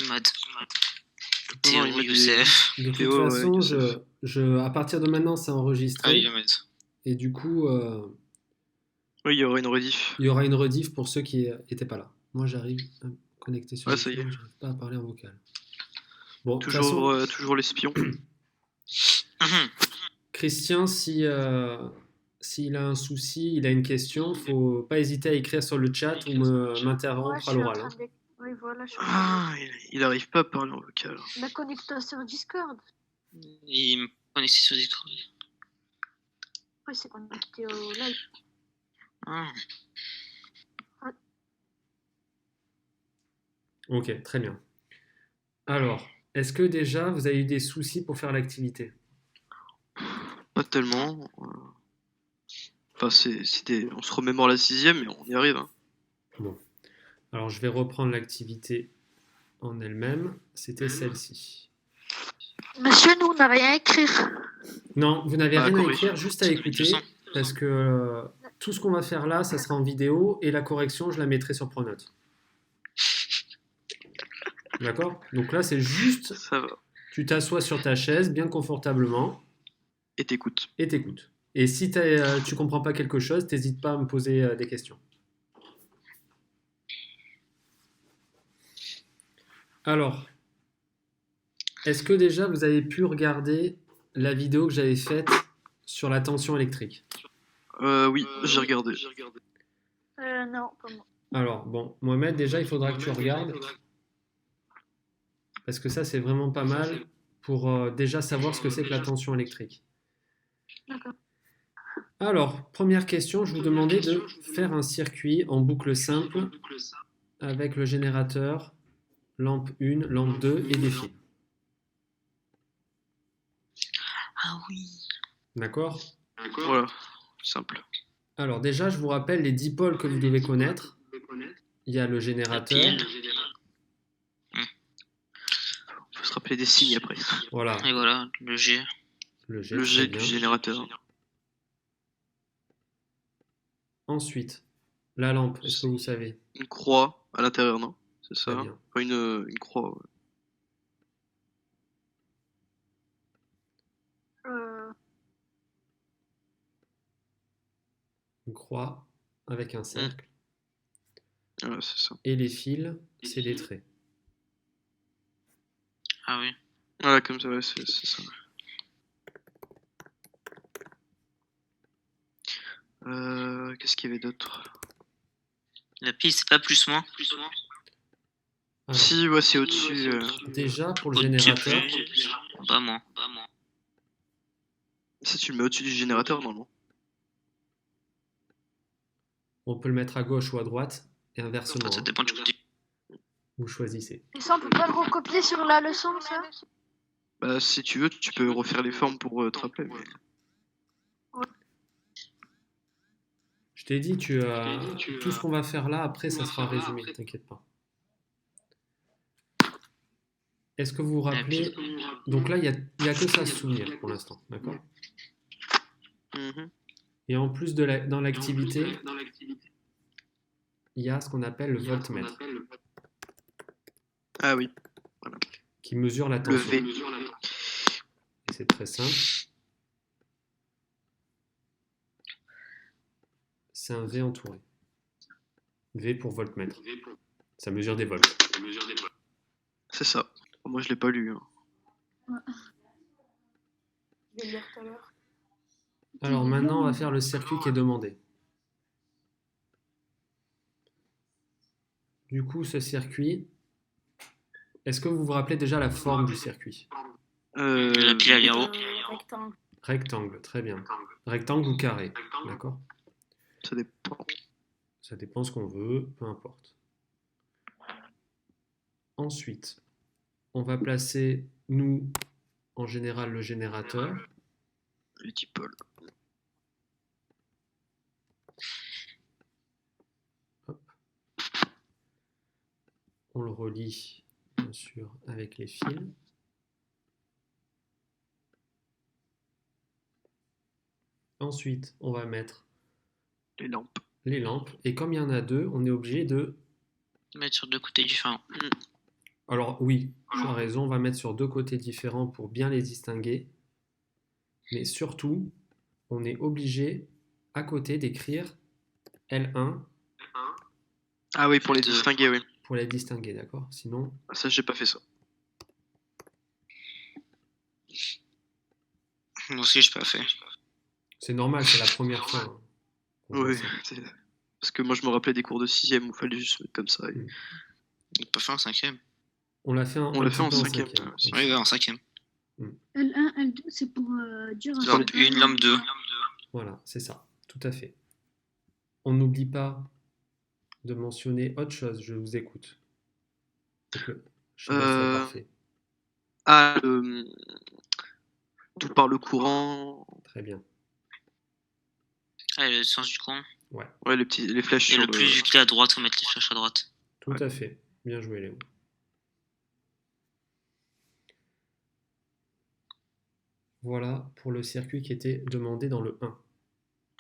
Mad. Non, il Théo, met Youssef. De toute Théo, ouais, façon, Youssef. à partir de maintenant, c'est enregistré. Ahmed. Et du coup, Oui, il y aura une rediff. il y aura une rediff pour ceux qui n'étaient pas là. Moi, j'arrive à me connecter sur Ouais, le ça y fil, est. mais j'arrive pas à parler en vocal. Bon, de toute Toujours, façon, toujours l'espion. Christian, s'il a un souci, il a une question, faut pas hésiter à écrire sur le chat ou Ouais, m'interrompre je à suis en l'oral. train Hein. de... Oui, voilà, je suis en train Ah, il arrive pas à parler en vocal. de... Bah, connecte-toi sur Discord. Il me connaissait sur Discord. Oui, c'est connecté au live. Ah. Ok, très bien. Alors, est-ce que déjà vous avez eu des soucis pour faire l'activité? Pas tellement. Enfin, on se remémore la 6ème, mais on y arrive. Hein. Bon. Alors, je vais reprendre l'activité en elle-même. C'était celle-ci. Monsieur, nous, on n'a rien à écrire. Non, vous n'avez Ah, rien à corrige. écrire, juste à écouter, parce que tout ce qu'on va faire là, ça sera en vidéo, et la correction, je la mettrai sur Pronote. D'accord? Donc là, c'est juste, Ça va. tu t'assois sur ta chaise, bien confortablement, Et t'écoutes. et t'écoutes. Et si tu comprends pas quelque chose, t'hésites pas à me poser des questions. Alors, est-ce que déjà vous avez pu regarder la vidéo que j'avais faite sur la tension électrique? Oui, j'ai regardé. Non, pas moi. Alors, bon, Mohamed, déjà, il faudra que tu regardes, parce que ça, c'est vraiment pas mal pour déjà savoir ce que c'est que la tension électrique. D'accord. Alors, première question, je vous demandais de faire un circuit en boucle simple avec le générateur, lampe 1, lampe 2 et des fils. Ah oui. D'accord? Voilà, simple. Alors déjà, je vous rappelle les dipôles que vous devez connaître. Il y a le générateur. Faut se rappeler des signes après. Voilà. Et voilà, le G. Le G, Le très jet bien. du générateur. Ensuite, la lampe, est-ce que vous savez? Une croix à l'intérieur, non? C'est Très ça? bien. Enfin, une croix. Ouais. Une croix avec un cercle. Ouais, c'est ça. Et les fils, c'est des traits. Ah oui. Voilà, comme ça, ouais, c'est ça. Qu'est-ce qu'il y avait d'autre? La pile, c'est pas plus moins. Alors, Si, ouais, c'est au-dessus. déjà, pour le Au-dessus, générateur, pas moins. Ça, tu le mets au-dessus du générateur, non? on peut le mettre à gauche ou à droite, et inversement. Ça dépend du côté. Vous choisissez. Et ça, on peut pas le recopier sur la leçon, ça? Bah, si tu veux, tu peux refaire les formes pour te rappeler. Mais... Je t'ai dit, tout ce qu'on va faire là, après, ça sera résumé, t'inquiète pas. Est-ce que vous vous rappelez? Donc là, il y a que ça à se souvenir pour l'instant, d'accord? Et en plus dans l'activité, il y a ce qu'on appelle le voltmètre, Ah oui, qui mesure la le tension. V. Et c'est très simple. C'est un V entouré. V pour voltmètre. Ça mesure des volts. C'est ça. Moi, je l'ai pas lu. Hein. Je vais le lire tout à l'heure. Alors maintenant, on va faire le circuit qui est demandé. Du coup, ce circuit, est-ce que vous vous rappelez déjà la forme du circuit? La pile à l'héros. Rectangle. Rectangle, très bien. Rectangle ou carré, d'accord? Ça dépend. Ça dépend ce qu'on veut, peu importe. Ensuite, on va placer, nous, en général, le générateur. Les dipôles. Hop. On le relie, bien sûr, avec les fils. Ensuite, on va mettre Les lampes. les lampes. Et comme il y en a deux, on est obligé de Mettre sur deux côtés différents. Alors oui, tu as raison, on va mettre sur deux côtés différents pour bien les distinguer. Mais surtout, on est obligé à côté d'écrire L1 Ah oui, pour les Deux. distinguer, oui. pour les distinguer, d'accord? Sinon, Ah, ça, j'ai pas fait ça. Moi aussi, j'ai pas fait. c'est normal, c'est la première fois, hein, qu'on voit Oui, ça. parce que moi, je me rappelais des cours de 6ème où il fallait juste mettre comme ça. Et... On l'a pas fait en 5e. On l'a fait On un l'a petit fait en peu en 5ème. cinquième aussi. Oui, en 5e. L1, L2, c'est pour dire. Lampe 1, lampe 2. Voilà, c'est ça, tout à fait. On n'oublie pas de mentionner autre chose, je vous écoute. Pour que le schéma soit Euh, parfait. Ah, tout par le courant. Très bien. Ah, le sens du courant. Ouais, Ouais, les flèches Et sur le plus vu qu'il est à droite, faut mettre les flèches à droite. tout à fait. Bien joué, Léo. Voilà pour le circuit qui était demandé dans le 1.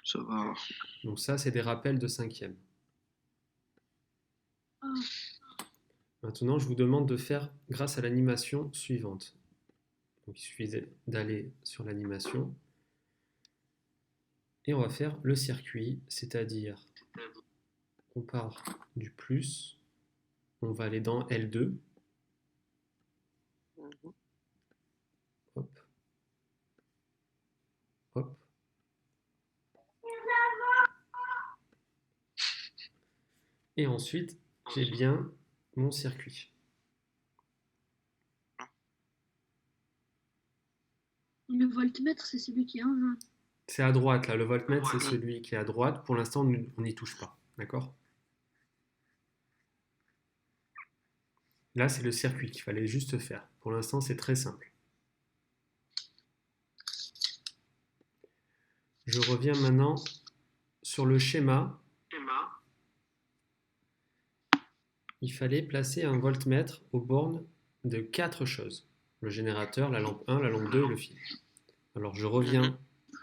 Ça va. Donc ça, c'est des rappels de 5e. Ah, Maintenant, je vous demande de faire grâce à l'animation suivante. Donc il suffit d'aller sur l'animation. Et on va faire le circuit, c'est-à-dire on part du plus, on va aller dans L2. Hop. Hop. Et ensuite, j'ai bien mon circuit. le voltmètre, c'est celui qui est en jaune. C'est à droite, là, le voltmètre, c'est celui qui est à droite. Pour l'instant, on n'y touche pas, d'accord? Là, c'est le circuit qu'il fallait juste faire. Pour l'instant, c'est très simple. Je reviens maintenant sur le schéma. Il fallait placer un voltmètre aux bornes de 4 choses. Le générateur, la lampe 1, la lampe 2 et le fil. Alors, je reviens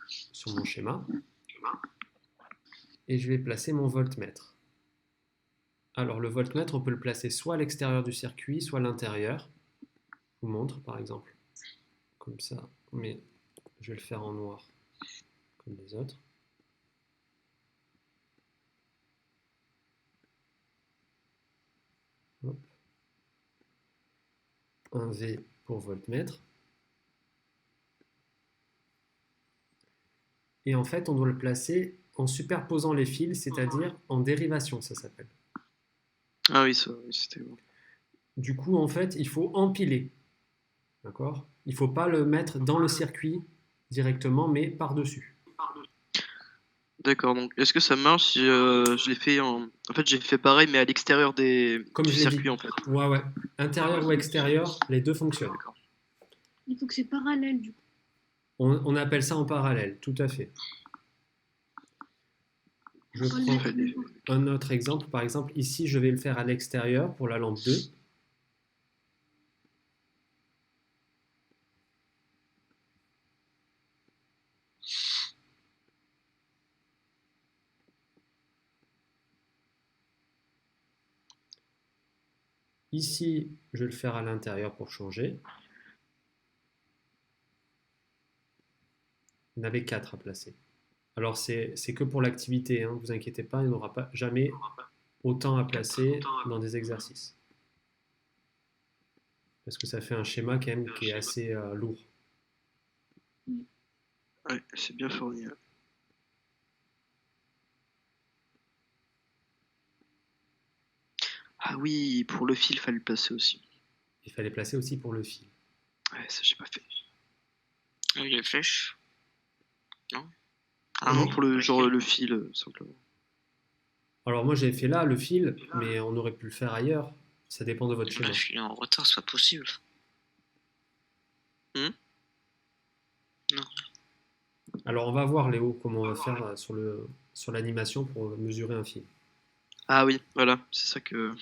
sur mon schéma et je vais placer mon voltmètre. Alors, le voltmètre, on peut le placer soit à l'extérieur du circuit, soit à l'intérieur. Je vous montre, par exemple. Comme ça, mais je vais le faire en noir, comme les autres. Hop. Un V pour voltmètre. Et en fait, on doit le placer en superposant les fils, c'est-à-dire en dérivation, ça s'appelle. Ah oui, ça, oui, c'était bon. Du coup, en fait, il faut empiler. D'accord? Il ne faut pas le mettre dans le circuit directement, mais par-dessus. D'accord, donc est-ce que ça marche si je l'ai fait en... En fait, j'ai fait pareil, mais à l'extérieur Comme du je l'ai dit. circuit, en fait. Ouais, ouais. Intérieur ou extérieur, les deux fonctionnent. D'accord. Il faut que c'est parallèle, du coup. On appelle ça en parallèle, tout à fait. Je prends un autre exemple. Par exemple, ici, je vais le faire à l'extérieur pour la lampe 2. Ici, je vais le faire à l'intérieur pour changer. Il y en avait 4 à placer. Alors, c'est que pour l'activité, hein, ne vous inquiétez pas, il n'y aura pas jamais autant à placer dans des exercices. Parce que ça fait un schéma quand même qui est assez lourd. Ouais, c'est bien fourni. Ouais. Ah oui, pour le fil, fallait le placer aussi. Il fallait placer aussi pour le fil. Ouais, ça, j'ai pas fait. Ah oui, les flèches. Non. Ah non, pour le genre le fil, simplement. Alors moi j'ai fait là le fil, mais on aurait pu le faire ailleurs. Ça dépend de votre schéma. Je suis en retard, c'est pas possible. Alors on va voir Léo comment on va faire sur l'animation pour mesurer un fil. Ah oui, voilà, c'est ça que...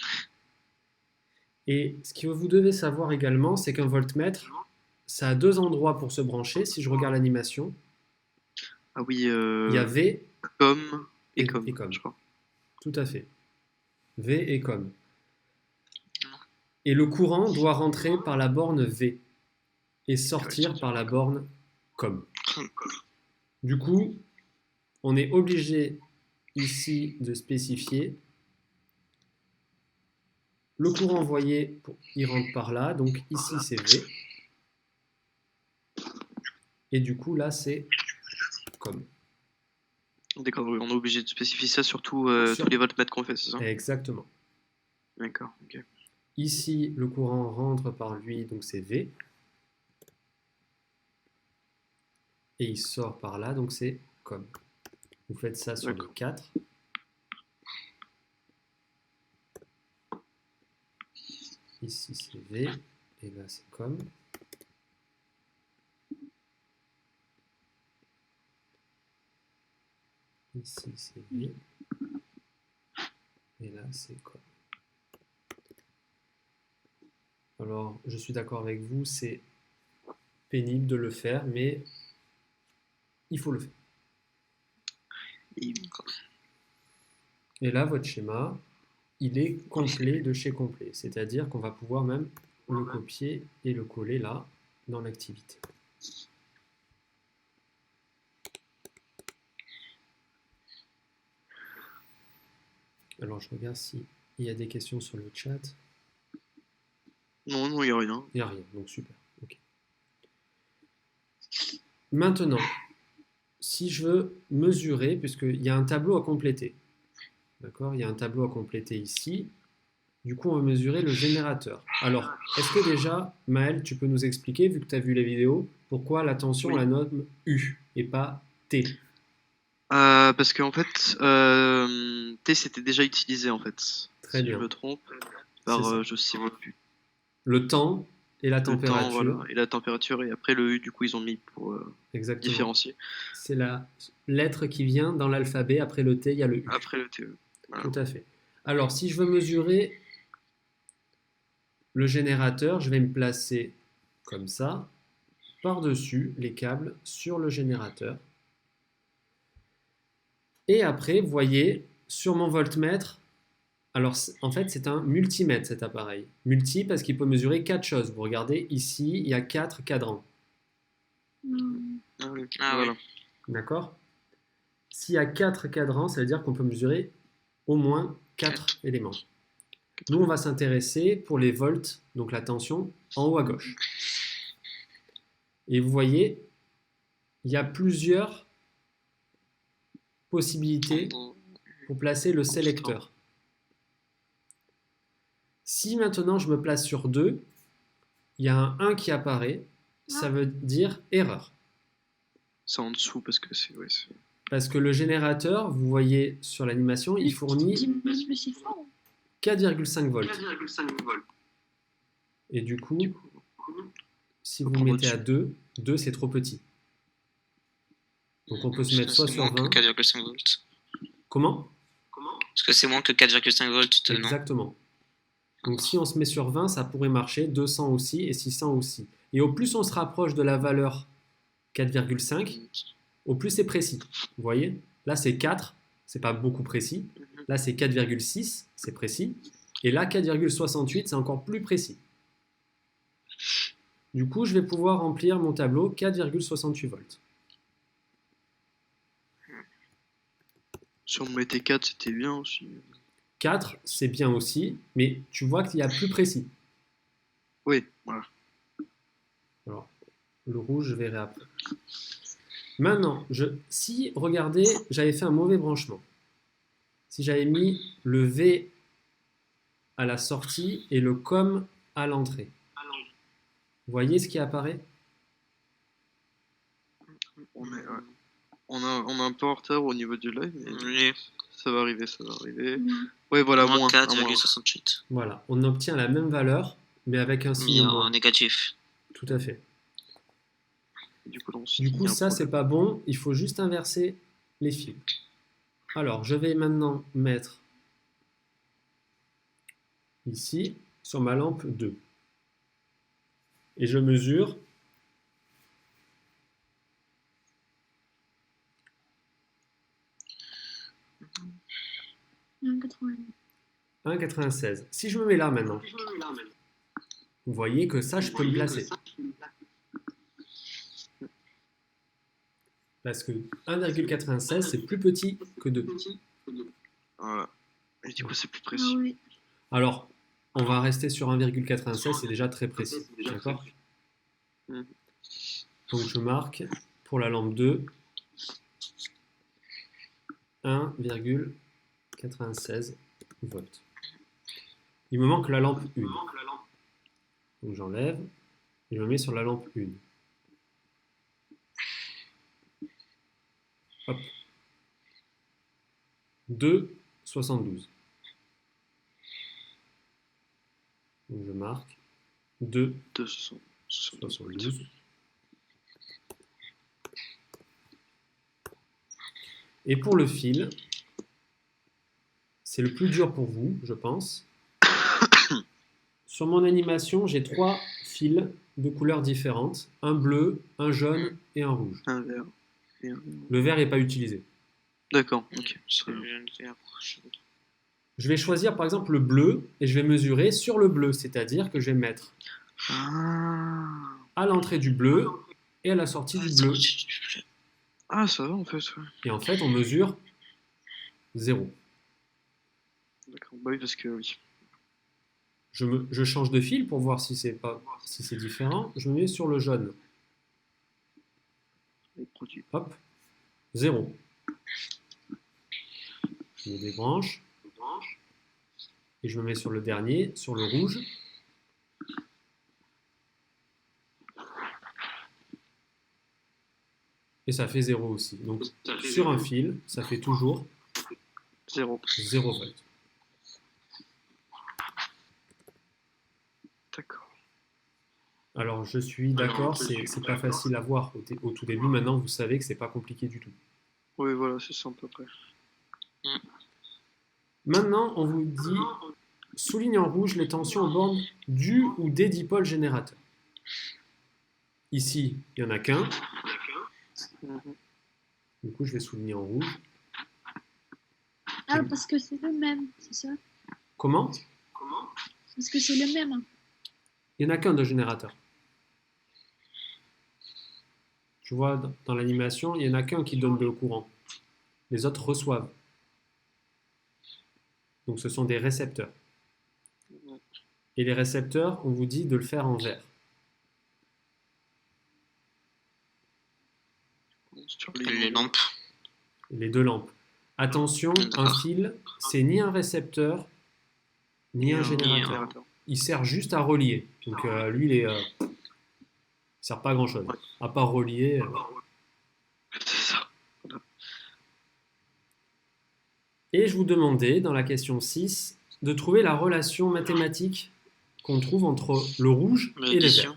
Et ce que vous devez savoir également, c'est qu'un voltmètre, ça a deux endroits pour se brancher. Si je regarde l'animation, Ah oui, il y a V comme et et comme, comme. je crois. Tout à fait. V et comme. Et le courant doit rentrer par la borne V et sortir par la borne COM. Du coup, on est obligé ici de spécifier le courant envoyé, il rentre par là, donc ici c'est V. Et du coup, là, c'est COM. D'accord, oui, on est obligé de spécifier ça sur tous Sur- les voltmètres qu'on fait, c'est ça? Exactement. D'accord, ok. Ici, le courant rentre par lui, donc c'est V. Et il sort par là, donc c'est COM. Vous faites ça sur les D'accord. 4. Ici, c'est V. Et là, c'est COM. Ici, c'est V. Et là, c'est COM. Alors, je suis d'accord avec vous, c'est pénible de le faire, mais il faut le faire. Et- Et là, votre schéma, il est complet de chez complet. C'est-à-dire qu'on va pouvoir même le copier et le coller là, dans l'activité. Alors, je regarde s'il y a des questions sur le chat. Non, non, il n'y a rien. Il n'y a rien, donc super. Ok. Maintenant, si je veux mesurer, puisqu'il y a un tableau à compléter, d'accord? Il y a un tableau à compléter ici. Du coup, on va mesurer le générateur. Alors, est-ce que déjà, Maël, tu peux nous expliquer, vu que tu as vu les vidéos, pourquoi la tension, on Oui. la nomme U et pas T? Parce qu'en fait, T c'était déjà utilisé en fait. Très Si bien. je me trompe, C'est par ça. je sais plus. Le temps et la Le temps, température. voilà, et la température, et après le U, du coup, ils ont mis pour Exactement. différencier. C'est la lettre qui vient dans l'alphabet. Après le T, il y a le U. Après le TE. Voilà. Tout à fait. Alors, si je veux mesurer le générateur, je vais me placer comme ça, par-dessus les câbles sur le générateur. Et après, vous voyez, sur mon voltmètre, alors en fait, c'est un multimètre cet appareil. Multi parce qu'il peut mesurer 4 choses. Vous regardez ici, il y a 4 cadrans. Ah oui, Ah voilà. oui. D'accord? S'il y a 4 cadrans, ça veut dire qu'on peut mesurer au moins 4 éléments. Nous, on va s'intéresser pour les volts, donc la tension, en haut à gauche. Et vous voyez, il y a plusieurs possibilités pour placer le sélecteur. Si maintenant je me place sur 2, il y a un 1 qui apparaît, ça veut dire erreur. C'est en dessous parce que c'est. Ouais, Parce que le générateur, vous voyez sur l'animation, il fournit 4,5 volts. Et du coup, si vous prendre mettez à au-dessus. 2 c'est trop petit. Donc on peut se mettre soit C'est sur moins que 20. 4,5 volts. Comment? Parce que c'est moins que 4,5 volts, non? Exactement. Donc si on se met sur 20, ça pourrait marcher, 200 aussi et 600 aussi. Et au plus on se rapproche de la valeur 4,5, au plus c'est précis. Vous voyez? Là c'est 4, c'est pas beaucoup précis. Là c'est 4,6, c'est précis. Et là 4,68, c'est encore plus précis. Du coup, je vais pouvoir remplir mon tableau 4,68 volts. Si on mettait 4, c'était bien aussi. 4, c'est bien aussi, mais tu vois qu'il y a plus précis. Oui, voilà. Alors, le rouge, je verrai après. Maintenant, si, regardez, j'avais fait un mauvais branchement. Si j'avais mis le V à la sortie et le COM à l'entrée. Vous voyez ce qui apparaît? On a un peu en retard au niveau du live, mais Oui. ça va arriver, ça va arriver. Ouais, voilà, Moins moins. 4,68. Voilà, on obtient la même valeur, mais avec un Mis signe moins. en négatif. Tout à fait. Du coup, Ça, c'est pas bon. Il faut juste inverser les fils. Alors, je vais maintenant mettre ici, sur ma lampe 2. Et je mesure 1,96. Si je me mets là maintenant, Vous voyez que ça, je peux le placer. Parce que 1,96, c'est plus petit que 2. Voilà. Et du coup, c'est plus Ah précis. oui. Alors, on va rester sur 1,96, c'est déjà très précis. D'accord? Mhm. Donc, je marque pour la lampe 2 1,96 volts. Il me manque la lampe 1. Donc, j'enlève et je me mets sur la lampe 1. Hop. 2,72. Donc, je marque 2,72. 272. Et pour le fil, c'est le plus dur pour vous, je pense. Sur mon animation, j'ai 3 fils de couleurs différentes. Un bleu, un jaune et un rouge. Un vert. Et un... Le vert n'est pas utilisé. D'accord, ok. Jaune, vert, jaune. Je vais choisir par exemple le bleu et je vais mesurer sur le bleu, c'est-à-dire que je vais mettre Ah. à l'entrée du bleu et à la sortie du bleu. Ah, ça va en fait. Ouais. Et en fait, on mesure 0. D'accord. Bah oui, parce que oui. Je change de fil pour voir si c'est différent. Je me mets sur le jaune. Les produits. Hop, 0. Je me débranche. Et je me mets sur le dernier, sur le rouge. Et ça fait 0 aussi. Donc sur un fil, ça fait toujours 0. 0 volts. D'accord. Alors je suis d'accord, c'est pas facile à voir au tout début. Maintenant, vous savez que c'est pas compliqué du tout. Oui, voilà, c'est ça à peu près. Maintenant, on vous dit souligne en rouge les tensions aux bornes du ou des dipôles générateurs. Ici, il n'y en a qu'un. Du coup, je vais souligner en rouge. Ah, parce que c'est le même, c'est ça? Comment? Parce que c'est le même. Il n'y en a qu'un de générateur. Tu vois, dans l'animation, il n'y en a qu'un qui donne le courant. Les autres reçoivent. Donc ce sont des récepteurs. Et les récepteurs, on vous dit de le faire en vert. Sur Les lampes. Les 2 lampes. Attention, un D'accord. fil, c'est ni un récepteur, ni un générateur. Il sert juste à relier. Donc lui, il sert pas à grand chose. À part relier. C'est ça. Et je vous demandais, dans la question 6, de trouver la relation mathématique qu'on trouve entre le rouge et le vert.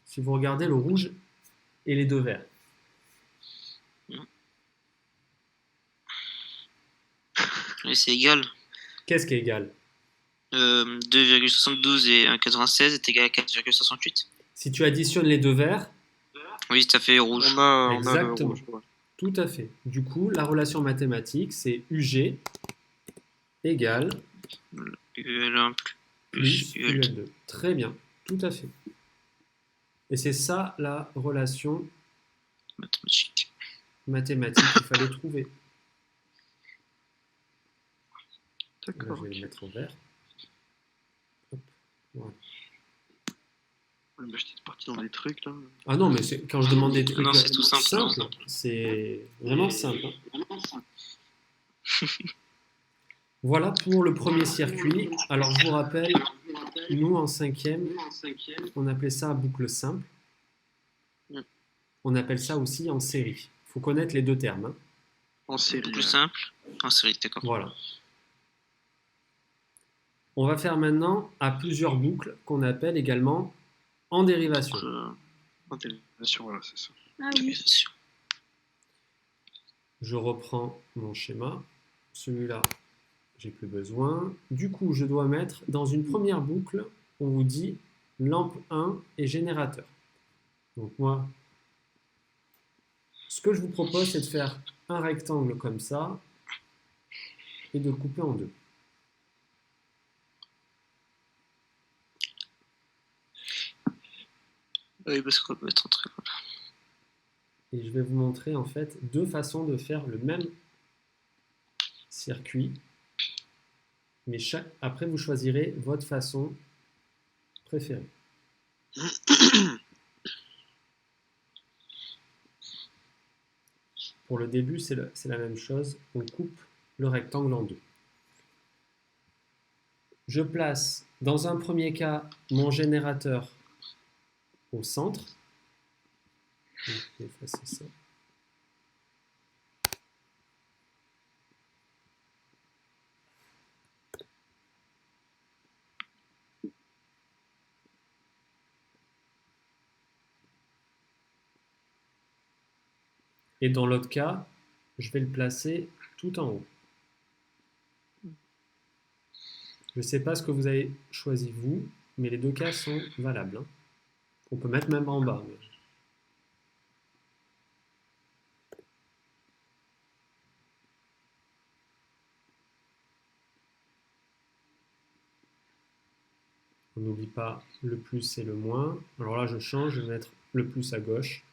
Si vous regardez le rouge et les 2 verts. Oui, c'est égal. Qu'est-ce qui est égal? 2,72 et 1,96 est égal à 4,68. Si tu additionnes les 2 verts, Oui, ça fait rouge. On a le Exactement. rouge, ouais. tout à fait. Du coup, la relation mathématique, c'est UG égale UL1 plus plus UL2. UL2. Très bien, tout à fait. Et c'est ça la relation Mathématique. mathématique qu'il fallait trouver. Là, D'accord. je vais le mettre en vert. Hop, voilà. Ouais, bah, j'étais parti dans des trucs là. Ah non, mais quand je demande des trucs Non, c'est tout simple. simples, c'est vraiment simple. Voilà pour le premier circuit. Alors je vous rappelle, nous en 5e, on appelait ça boucle simple. On appelle ça aussi en série. Il faut connaître les 2 termes. Hein. En série. Plus simple. En série, d'accord. Voilà. On va faire maintenant à plusieurs boucles qu'on appelle également en dérivation. Intégration, voilà, c'est ça. Ah oui. Dérivation. Je reprends mon schéma. Celui-là, j'ai plus besoin. Du coup, je dois mettre dans une première boucle, on vous dit lampe 1 et générateur. Donc moi, ce que je vous propose, c'est de faire un rectangle comme ça et de le couper en deux. Oui, parce qu'on va mettre un truc. Et je vais vous montrer en fait deux façons de faire le même circuit. Mais après, vous choisirez votre façon préférée. Pour le début, c'est la même chose. On coupe le rectangle en deux. Je place, dans un premier cas, mon générateur au centre. Donc, je vais effacer ça. Et dans l'autre cas, je vais le placer tout en haut. Je ne sais pas ce que vous avez choisi vous, mais les deux cas sont valables. Hein. On peut mettre même en bas. Mais... On n'oublie pas le plus et le moins. Alors là, je change, je vais mettre le plus à gauche.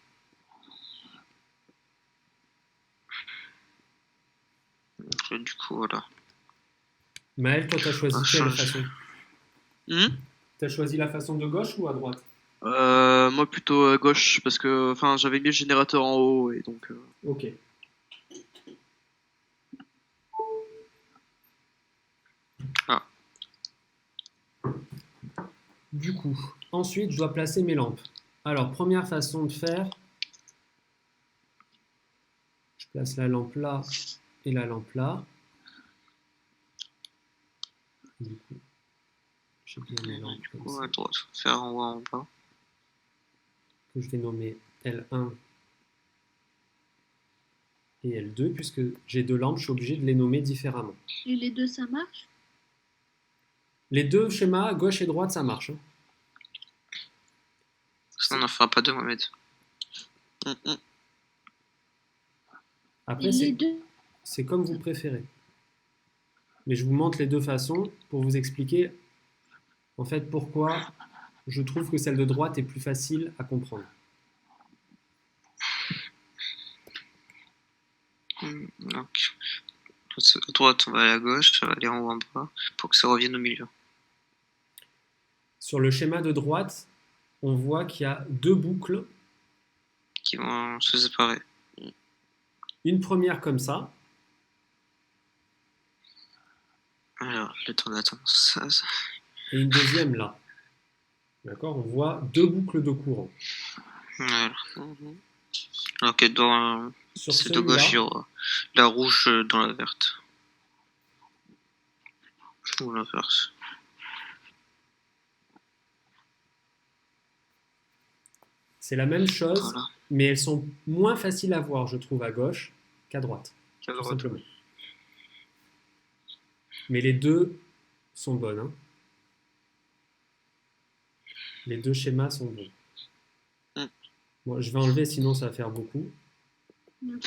Donc, du coup, voilà. Maël, toi, tu as choisi quelle façon? Hmm. Tu as choisi la façon de gauche ou à droite? Moi plutôt à gauche parce que j'avais mis le générateur en haut et donc Ok. Ah. Du coup, ensuite, je dois placer mes lampes. Alors, première façon de faire, je place la lampe là et la lampe là. Du coup, j'ai bien mes lampes comme Ou ça, à droite, faire en haut, en bas. que je vais nommer L1 et L2, puisque j'ai deux lampes, je suis obligé de les nommer différemment. Et les deux, ça marche? Les deux schémas, gauche et droite, ça marche. Hein. Sinon, on n'en fera pas deux, Mohamed. Après, Et les deux? c'est comme vous préférez. Mais je vous montre les deux façons pour vous expliquer en fait pourquoi je trouve que celle de droite est plus facile à comprendre. Donc, à droite, on va aller à gauche, ça va aller en haut, en bas, pour que ça revienne au milieu. Sur le schéma de droite, on voit qu'il y a deux boucles. Qui vont se séparer. Une première comme ça, Alors, le temps d'attendre ça. et une deuxième là. D'accord? On voit deux boucles de courant. Voilà. Alors que dans Sur celle de gauche, il y celui-là, aura la rouge dans la verte. Ou l'inverse. c'est la même chose, Voilà. mais elles sont moins faciles à voir, je trouve, à gauche qu'à droite. À Tout droite. simplement. Mais les deux sont bonnes. Hein. Les deux schémas sont bons. Bon, je vais enlever, sinon ça va faire beaucoup. Voilà.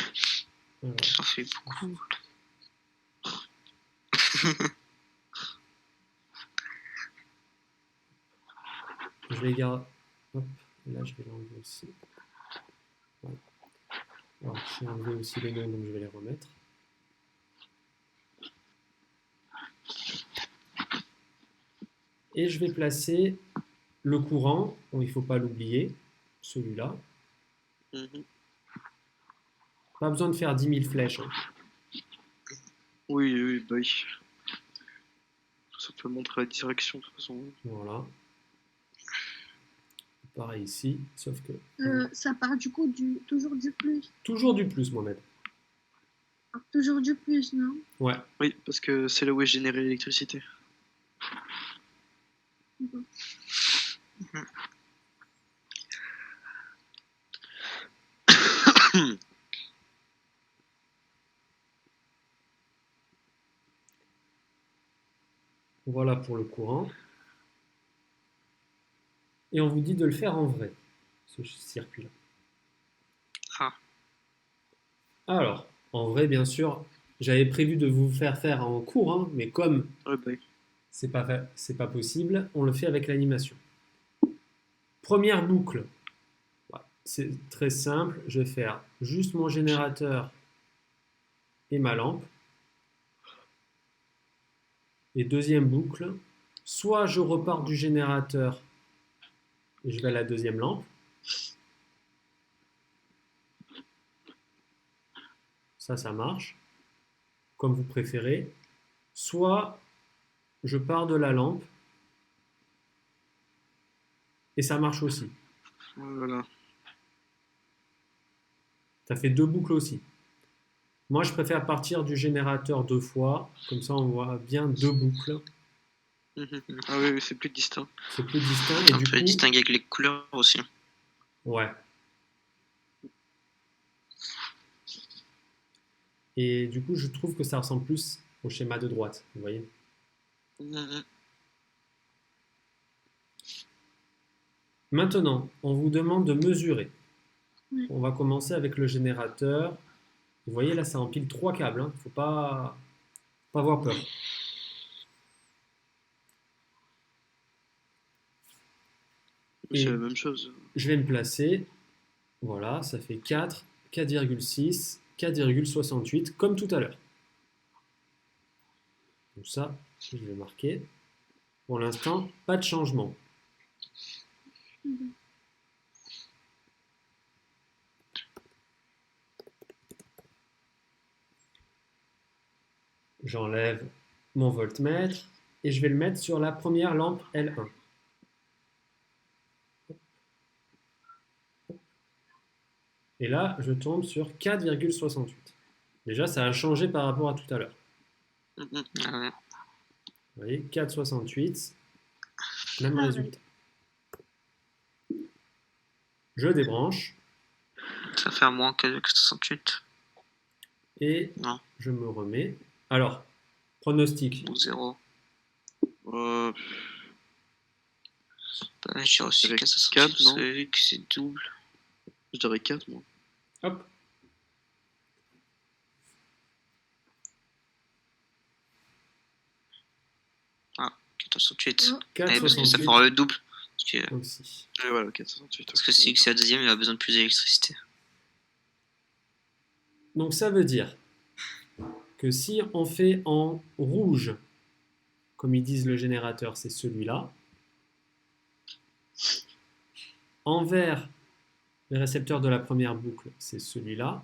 Ça fait beaucoup. Je vais garder. Hop, là je vais l'enlever aussi. Voilà. Alors, j'ai enlevé aussi les noms, donc je vais les remettre. Et je vais placer le courant, bon, il ne faut pas l'oublier, celui-là. Pas besoin de faire 10 000 flèches. Hein. oui, bah oui. Ça peut montrer la direction de toute façon. Voilà. Pareil ici, sauf que... Ça part du coup toujours du plus. Toujours du plus, Mohamed. Toujours du plus, non? Ouais. Oui, parce que c'est là où est générée l'électricité. Voilà pour le courant. Et on vous dit de le faire en vrai, ce circuit-là. Ah. Alors, en vrai, bien sûr, J'avais prévu de vous faire en cours, hein, mais comme Ouais, bah, c'est pas possible, on le fait avec l'animation. Première boucle, voilà, c'est très simple. Je vais faire juste mon générateur et ma lampe. Et deuxième boucle, soit je repars du générateur et je vais à la deuxième lampe. Ça marche, comme vous préférez. Soit je pars de la lampe et ça marche aussi. voilà. Ça fait deux boucles aussi. Moi, je préfère partir du générateur deux fois, comme ça on voit bien deux boucles. Ah oui, c'est plus distinct. C'est plus distinct et On du peut les coup, distinguer avec les couleurs aussi. ouais. Et du coup, je trouve que ça ressemble plus au schéma de droite, vous voyez. Maintenant, on vous demande de mesurer. Oui. On va commencer avec le générateur. Vous voyez, là, ça empile trois câbles. Il ne faut pas avoir peur. C'est Et la même chose. je vais me placer. Voilà, ça fait 4, 4,6, 4,68, comme tout à l'heure. Donc ça, je vais marquer. Pour l'instant, pas de changement. Mhm. J'enlève mon voltmètre et je vais le mettre sur la première lampe L1. Et là, je tombe sur 4,68. Déjà, ça a changé par rapport à tout à l'heure. Ah ouais. Vous voyez, 4,68, même Ah ouais. résultat. Je débranche Ça fait moins que 68 et Non. je me remets. Alors, pronostic. ou 0. Euh, Bah, je dirais aussi Avec 468 4, parce non que c'est double. je dirais 4, moi. Hop. Ah, 468. Oh. Ouais, parce que ça 4,68 fera le double. aussi. Et voilà, 468. Parce que si c'est la deuxième, il a besoin de plus d'électricité. Donc ça veut dire que si on fait en rouge, comme ils disent le générateur, c'est celui-là. En vert, le récepteur de la première boucle, c'est celui-là.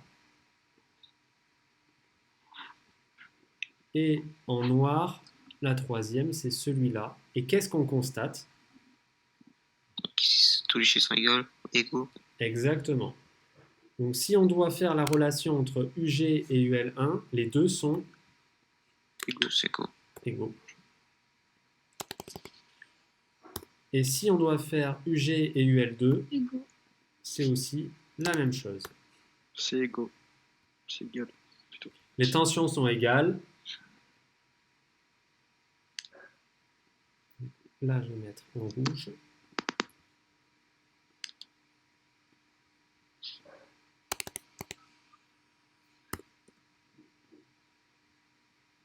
Et en noir, la troisième, c'est celui-là. Et qu'est-ce qu'on constate? Tous les chiffres sont égaux. Exactement. Donc si on doit faire la relation entre UG et UL1, les deux sont C'est égaux. égaux. Et si on doit faire UG et UL2, Égaux. c'est aussi la même chose. C'est égaux. C'est égal, plutôt. Les tensions sont égales. Là, je vais mettre en rouge.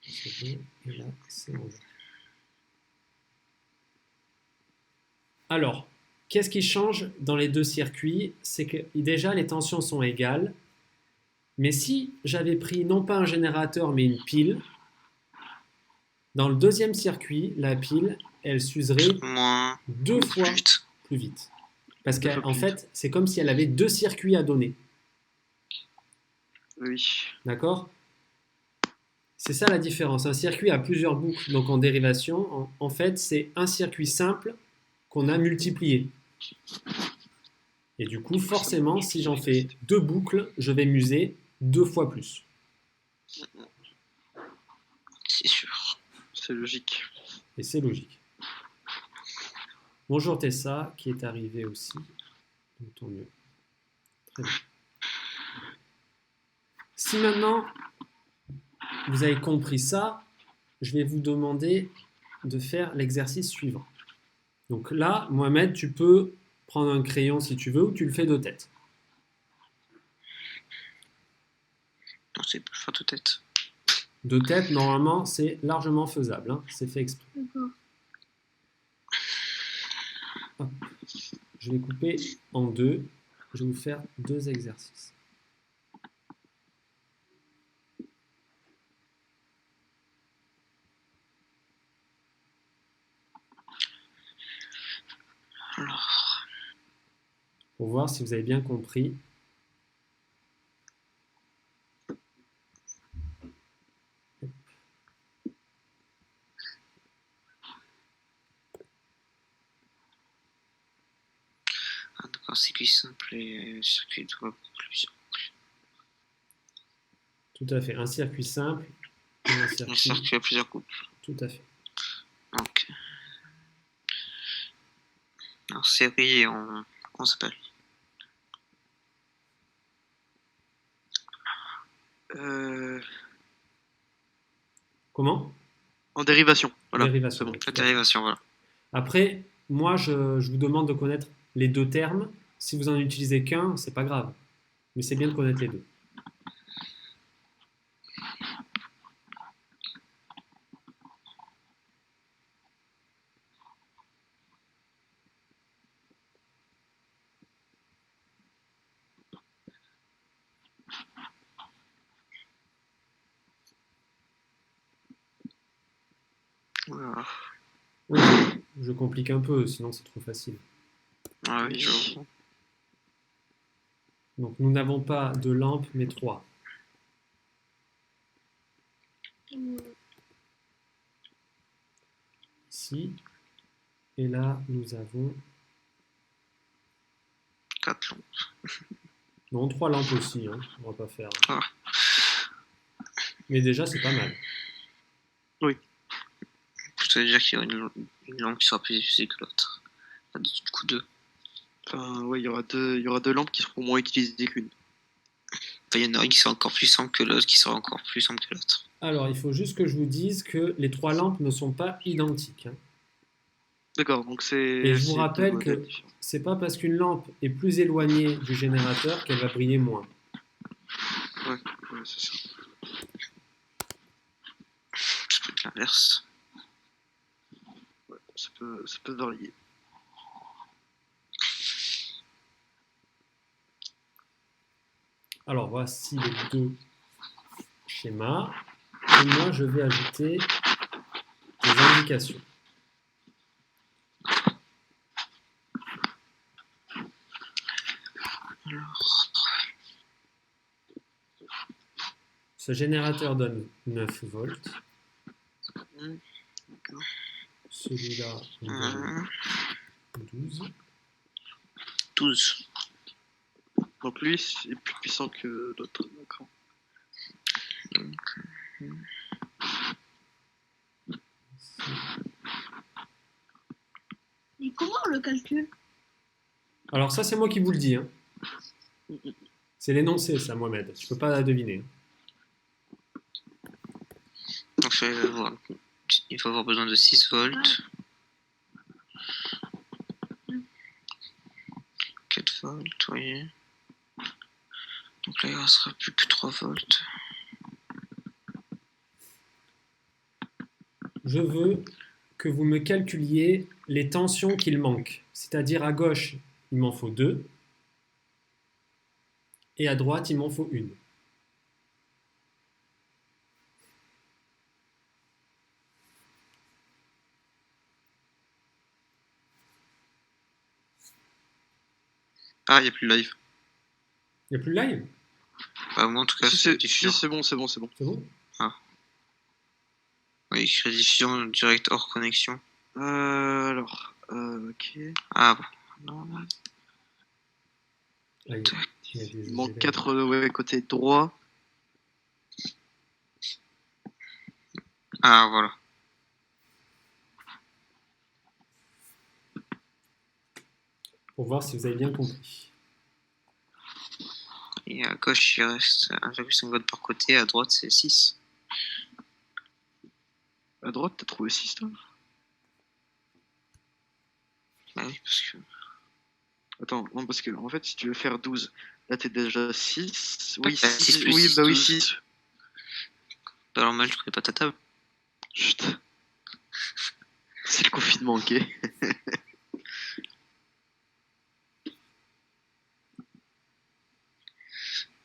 C'est bon. Et là, c'est en vert. Alors, qu'est-ce qui change dans les deux circuits? C'est que déjà, les tensions sont égales. Mais si j'avais pris non pas un générateur, mais une pile, dans le deuxième circuit, la pile, elle s'userait Moins. deux fois Plus vite. plus vite. Parce Deux fois qu'en plus fait, c'est comme si elle avait deux circuits à donner. Oui. D'accord? C'est ça la différence. Un circuit a plusieurs boucles, donc en dérivation, en fait, c'est un circuit simple qu'on a multiplié. Et du coup, forcément, si j'en fais deux boucles, je vais m'user deux fois plus. C'est sûr. C'est logique. Et c'est logique. Bonjour Tessa, qui est arrivée aussi. Donc, tant mieux. Très bien. Si maintenant vous avez compris ça, je vais vous demander de faire l'exercice suivant. Donc là, Mohamed, tu peux prendre un crayon si tu veux ou tu le fais de tête. Non, c'est plus fin de tête. De tête, normalement, c'est largement faisable. Hein. C'est fait exprès. D'accord. Je vais couper en deux. Je vais vous faire 2 exercices. Alors, Pour voir si vous avez bien compris. d'accord, circuit simple et circuit de conclusion. Tout à fait. Un circuit simple et un Un circuit. circuit à plusieurs couples. Tout à fait. Donc, en série et en. Comment ça s'appelle? Comment? En dérivation. Voilà. Dérivation. c'est bon. oui, tout La à fait. dérivation, voilà. Après, moi, je vous demande de connaître les 2 termes. Si vous en utilisez qu'un, c'est pas grave. Mais c'est bien de connaître les 2. Voilà. Oui, je complique un peu, sinon c'est trop facile. Ah oui, je vois. Donc nous n'avons pas 2 lampes, mais 3. Ici. Et là, nous avons 4 lampes. non, 3 lampes aussi. Hein. On va pas faire. Ah. Mais déjà, c'est pas mal. Ça veut dire qu'il y aura une lampe qui sera plus difficile que l'autre. Enfin, du coup, 2. Enfin, ouais, il y aura deux lampes qui seront moins utilisées qu'une. Enfin, il y en a une qui sera encore plus simple que l'autre, qui sera encore plus simple que l'autre. Alors, il faut juste que je vous dise que les 3 lampes ne sont pas identiques. Hein. D'accord, donc c'est. Et je vous c'est rappelle deux modèles que différents. c'est pas parce qu'une lampe est plus éloignée du générateur qu'elle va briller moins. Ouais, c'est ça. Ça peut être l'inverse. Ouais, ça peut varier. Alors, voici les 2 schémas. Et moi, je vais ajouter des indications. Alors, Ce générateur donne 9 volts. d'accord. Celui-là donne 12. 12. Donc lui, c'est plus puissant que l'autre. D'accord. Et comment on le calcule? Alors ça, c'est moi qui vous le dis. Hein. C'est l'énoncé, ça, Mohamed. Je peux pas deviner. Donc, il faut avoir besoin de 6 volts. 4 volts, vous voyez. Donc là, il ne restera plus que 3 volts. Je veux que vous me calculiez les tensions qu'il manque. C'est-à-dire à gauche, il m'en faut 2. Et à droite, il m'en faut 1. Ah, il n'y a plus de live. Il n'y a plus de live? Bah, moi, en tout cas, Si, c'est c'est diffusion. si, c'est bon. C'est bon? Oui, écrit diffusion direct hors connexion. Alors, ok. Ah bon. Non. Ah, il y a des Il manque élèves. 4 côté droit. Ah, voilà. Pour voir si vous avez bien compris. Et à gauche, il reste 1,5 volts par côté. À droite, c'est 6. À droite, t'as trouvé 6 toi? Bah oui, parce que. Attends, non, parce que en fait, si tu veux faire 12, là t'es déjà 6. Oui, Bah, 6, 6 plus oui, 6, bah oui, 12. 6. Pas normal, je connais pas ta table. Chut. C'est le confinement, ok.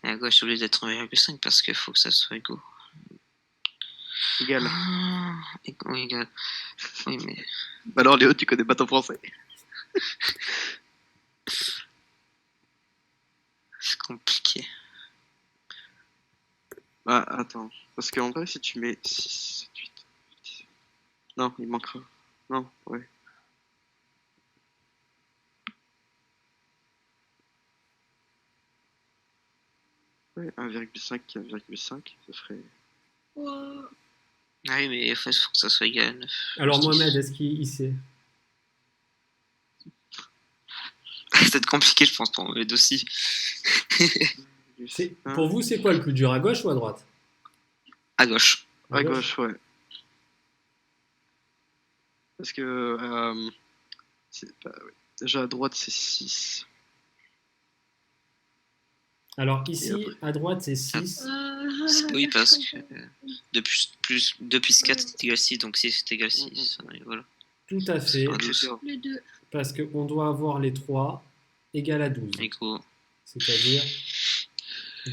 Et à gauche, je suis obligé d'être 1,5 parce qu'il faut que ça soit égaux. Égal. Oui, égal. Oui, mais Bah alors, Léo, tu connais pas ton français. c'est compliqué. Ah, attends. Parce qu'en vrai, si tu mets 6, 7, 8, 10... Non, il manquera. Non, ouais. Ouais, 1,5 qui 1,5, ça ferait... Ah oui, mais il faut que ça soit égal à 9. Alors Mohamed, est-ce qu'il sait? C'est peut-être compliqué, je pense, pour Mohamed aussi. Pour vous, c'est quoi le plus dur, à gauche ou à droite? À gauche. À gauche, ouais. Parce que... ouais. Déjà, à droite, c'est 6. Alors ici, à droite, c'est 6. Oui, parce que 2 plus 4 c'est égal à 6, donc 6 c'est égal à 6. Voilà. Tout à fait, Ah, 12. Les deux. parce qu'on doit avoir les 3 égales à 12. Égaux. C'est-à-dire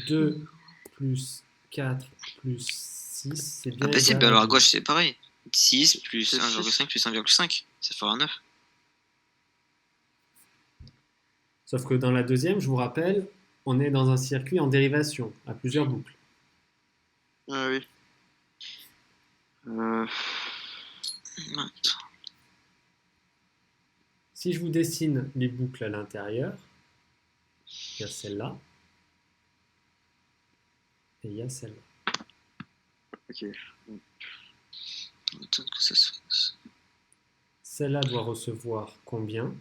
2 plus 4 plus 6, c'est bien Impossible, égal à alors à 12. gauche c'est pareil. 6 plus C'est 1,5 plus 1,5, ça fera 9. Sauf que dans la deuxième, je vous rappelle, on est dans un circuit en dérivation, à plusieurs boucles. Ah oui. Si je vous dessine les boucles à l'intérieur, il y a celle-là, et il y a celle-là. Ok. Attends que ça se fasse. Celle-là doit recevoir combien?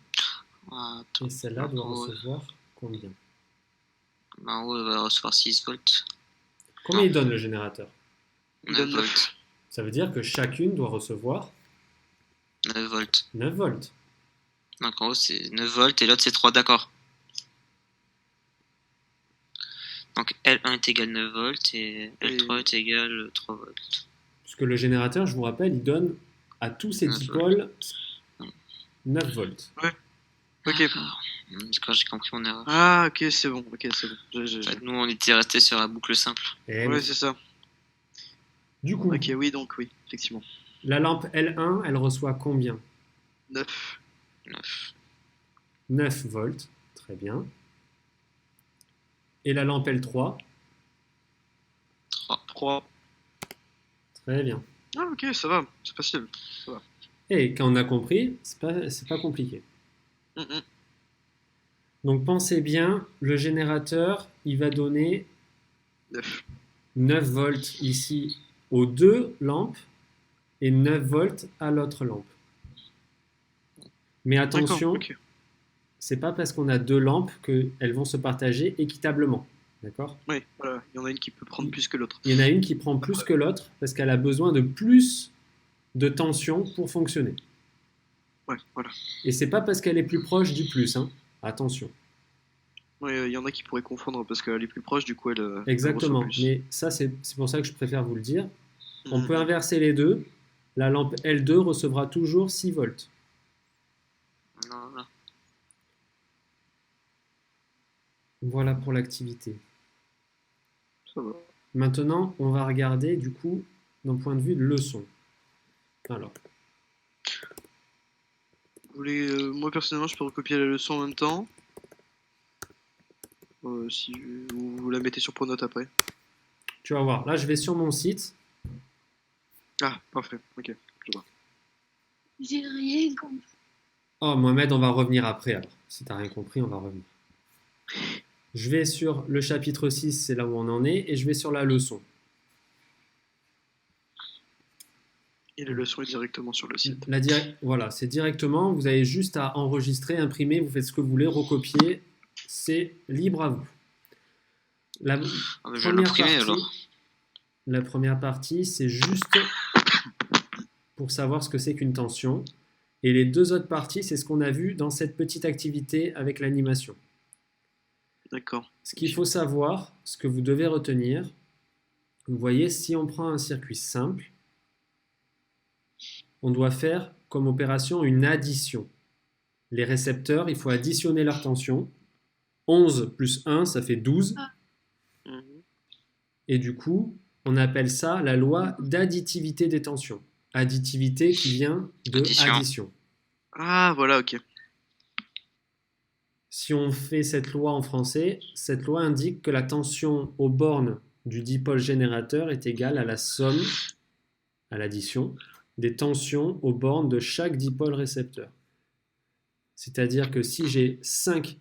Attends. Et celle-là doit En haut. recevoir combien? En haut, elle va recevoir 6 volts. Combien il donne le générateur? Il 9 donne volts. Ça veut dire que chacune doit recevoir 9 volts. 9 volts. Donc en haut c'est 9 volts et l'autre c'est 3, d'accord. Donc L1 est égal à 9 volts et L3 est égal à 3 volts. Puisque le générateur, je vous rappelle, il donne à tous ces 9 dipôles 9 volts. Ok. Quand j'ai compris mon erreur. Ah, ok, c'est bon. Ok, c'est bon. En fait, nous on était resté sur la boucle simple. Et Ouais, c'est ça. du coup, Ok, oui, donc oui, effectivement. la lampe L1, elle reçoit combien? 9. 9. 9 volts. Très bien. Et la lampe L3? 3. Très bien. Ah, ok, ça va. C'est facile. Et quand on a compris, c'est pas compliqué. Donc pensez bien, le générateur, il va donner 9. 9 volts ici aux deux lampes et 9 volts à l'autre lampe. Mais attention, Ok. c'est pas parce qu'on a deux lampes qu'elles vont se partager équitablement. D'accord? Oui, voilà. Il y en a une qui peut prendre plus que l'autre. Il y en a une qui prend plus que l'autre parce qu'elle a besoin de plus de tension pour fonctionner. Ouais, voilà. Et c'est pas parce qu'elle est plus proche du plus, hein. Attention. Ouais, il y en a qui pourraient confondre parce qu'elle est plus proche, du coup, elle Exactement. reçoit plus. Mais ça, c'est pour ça que je préfère vous le dire. On Mhm. peut inverser les deux. La lampe L2 recevra toujours 6 volts. Non, non. Voilà pour l'activité. Ça va. Maintenant, on va regarder du coup d'un point de vue de leçon. Alors, Vous voulez, moi, personnellement, je peux recopier la leçon en même temps. Si vous la mettez sur Pronote après. tu vas voir. Là, je vais sur mon site. Ah, parfait. Ok, je vois. J'ai rien compris. Oh, Mohamed, on va revenir après. Alors, si tu n'as rien compris, on va revenir. Je vais sur le chapitre 6, c'est là où on en est, et je vais sur la leçon. Et la leçon est directement sur le site. Voilà, c'est directement. Vous avez juste à enregistrer, imprimer, vous faites ce que vous voulez, recopier. C'est libre à vous. La Ah, bah, je vais l'imprimer alors. La première partie, c'est juste pour savoir ce que c'est qu'une tension. Et les deux autres parties, c'est ce qu'on a vu dans cette petite activité avec l'animation. D'accord. Ce qu'il faut savoir, ce que vous devez retenir, vous voyez, si on prend un circuit simple, on doit faire comme opération une addition. Les récepteurs, il faut additionner leur tension. 11 plus 1, ça fait 12. Mhm. Et du coup, on appelle ça la loi d'additivité des tensions. Additivité qui vient de Addition. addition. Ah, voilà, ok. Si on fait cette loi en français, cette loi indique que la tension aux bornes du dipôle générateur est égale à la somme, à l'addition, des tensions aux bornes de chaque dipôle récepteur. C'est-à-dire que si j'ai 5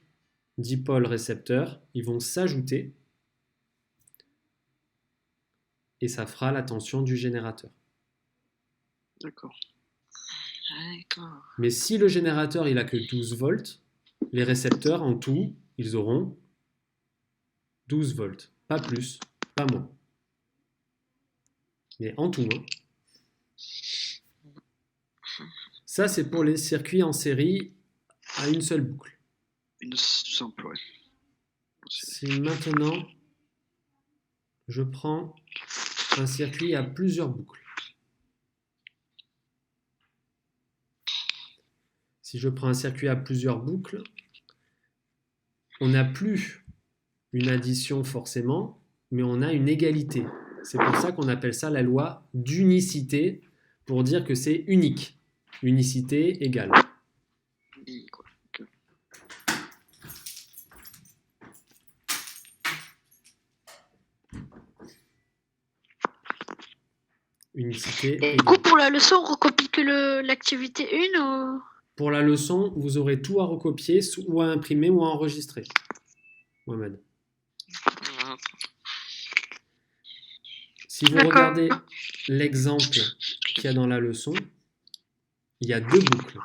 dipôles récepteurs, ils vont s'ajouter et ça fera la tension du générateur. D'accord. D'accord. Mais si le générateur il a que 12 volts, les récepteurs en tout, ils auront 12 volts. Pas plus, pas moins. Mais en tout, hein. Ça, c'est pour les circuits en série à une seule boucle. Une simple, ouais. Si maintenant, je prends un circuit à plusieurs boucles. Si je prends un circuit à plusieurs boucles, on n'a plus une addition forcément, mais on a une égalité. C'est pour ça qu'on appelle ça la loi d'unicité, pour dire que c'est unique. Unicité égale. Quoi. Ok. Unicité Et du égale. coup, pour la leçon, on recopie que l'activité 1 ou... Pour la leçon, vous aurez tout à recopier, ou à imprimer, ou à enregistrer. Mohamed. Voilà. Si vous D'accord. regardez l'exemple qu'il y a dans la leçon, il y a deux boucles.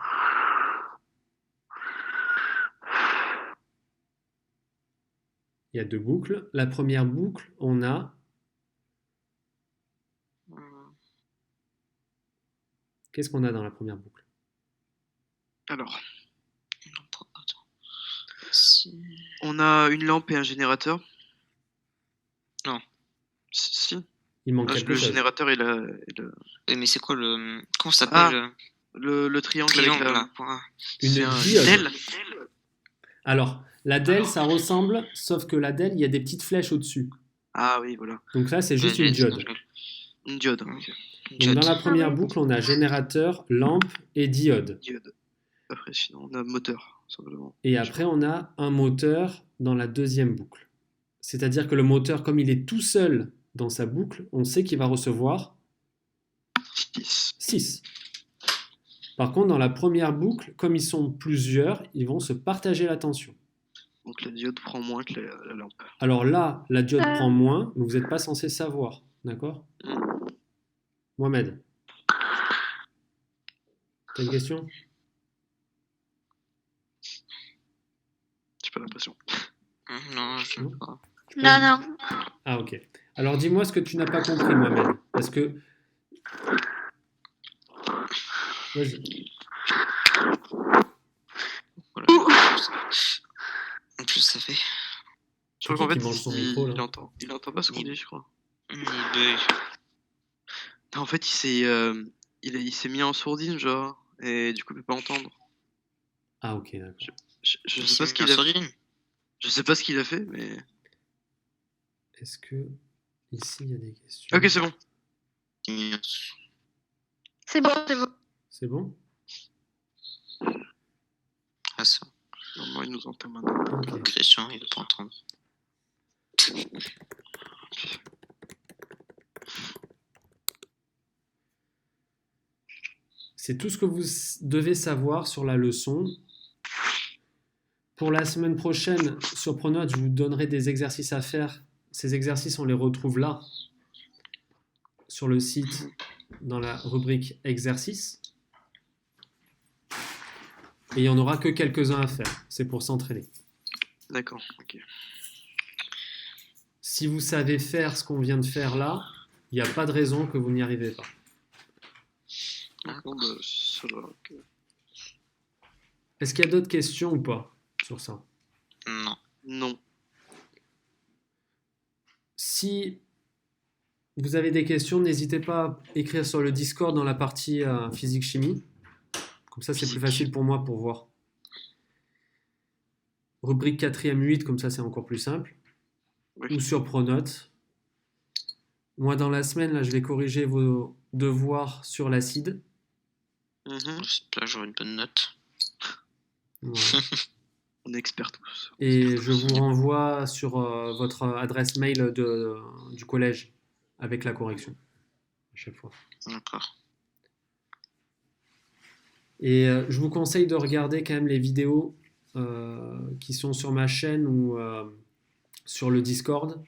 Il y a deux boucles. La première boucle, on a... Qu'est-ce qu'on a dans la première boucle? Alors, Attends. Si- on a une lampe et un générateur. Non. Si. Il manque Ah, quelque le chose. générateur, Mais c'est quoi le. Comment ça s'appelle le triangle, triangle avec la... là pour un- Une C'est un diode. DEL. Alors, la DEL, ça ressemble, sauf que la DEL, il y a des petites flèches au-dessus. Ah oui, voilà. Donc là, c'est juste Ouais, une j'ai- diode. Une diode. Ok. une Donc diode. dans la première ouais. boucle, on a générateur, lampe et diode. Diode. Après, sinon, on a moteur, simplement. Et après, on a un moteur dans la deuxième boucle. C'est-à-dire que le moteur, comme il est tout seul dans sa boucle, on sait qu'il va recevoir 6. 6. Par contre, dans la première boucle, comme ils sont plusieurs, ils vont se partager la tension. Donc la diode prend moins que la lampe. Alors là, la diode prend moins, mais vous n'êtes pas censé savoir. D'accord? Mohamed, t'as une question? J'ai pas l'impression. Non, je sais Non. pas. Non, non. Ah, ok. Alors dis-moi ce que tu n'as pas compris, Mohamed. Parce que... Vas-y. Voilà. En plus, ça fait. Je crois qui qu'en fait, mange son micro, là il entend pas ce qu'on dit, je crois. Il bug. Non, en fait, il s'est mis en sourdine, genre, et du coup, il peut pas entendre. Ah, ok, d'accord. Je Il sais pas s'est ce mis qu'il en a sourdine. Je sais pas ce qu'il a fait, mais... Est-ce que ici il y a des questions? Ok, c'est bon. C'est bon, c'est bon. C'est bon? Ah, ça. Normalement, il nous entend maintenant. Ok. Christian, il veut pas entendre. C'est tout ce que vous devez savoir sur la leçon. Pour la semaine prochaine, sur Pronote, je vous donnerai des exercices à faire. Ces exercices, on les retrouve là, sur le site, dans la rubrique exercices. Et il n'y en aura que quelques-uns à faire. C'est pour s'entraîner. D'accord, ok. Si vous savez faire ce qu'on vient de faire là, il n'y a pas de raison que vous n'y arrivez pas. Bon, bah, ça va, ok. Est-ce qu'il y a d'autres questions ou pas sur ça? Non. Non. Si vous avez des questions, n'hésitez pas à écrire sur le Discord dans la partie physique-chimie. Comme ça, c'est plus Physique. facile pour moi pour voir. Rubrique 4e 8, comme ça, c'est encore plus simple. Oui. Ou sur Pronote. Moi, dans la semaine, là, je vais corriger vos devoirs sur l'acide. Mhm. Là, j'aurai une bonne note. Voilà. On est experts tous. Et je vous renvoie sur votre adresse mail du collège avec la correction à chaque fois. D'accord. Et je vous conseille de regarder quand même les vidéos qui sont sur ma chaîne ou sur le Discord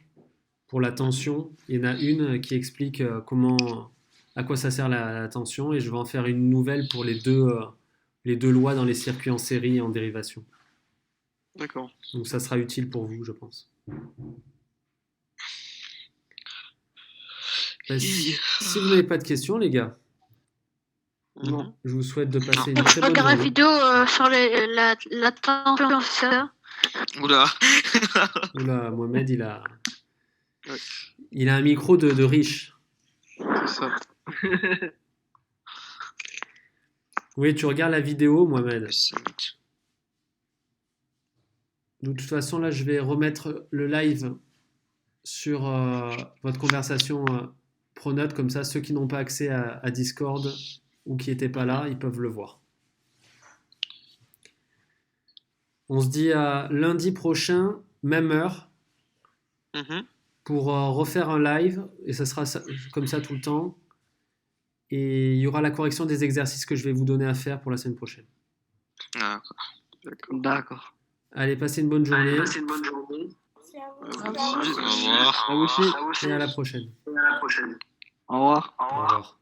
pour la tension. Il y en a une qui explique à quoi ça sert la tension, et je vais en faire une nouvelle pour les deux lois dans les circuits en série et en dérivation. D'accord. Donc ça sera utile pour vous, je pense. Si vous n'avez pas de questions, les gars, Non. je vous souhaite de passer une très Je bonne regarde la journée. vidéo sur la tension, c'est ça. Oula. Oula, Mohamed, Ouais. il a un micro de riche. C'est ça. Oui, tu regardes la vidéo, Mohamed. 5 minutes. De toute façon, là, je vais remettre le live sur votre conversation Pronote, comme ça, ceux qui n'ont pas accès à Discord ou qui n'étaient pas là, ils peuvent le voir. On se dit à lundi prochain, même heure, Mhm. pour refaire un live, et ça sera comme ça tout le temps. Et il y aura la correction des exercices que je vais vous donner à faire pour la semaine prochaine. D'accord. D'accord. Allez, passez une bonne journée. Merci à vous. Au revoir. À vous aussi. Et à la prochaine. Au revoir. Au revoir.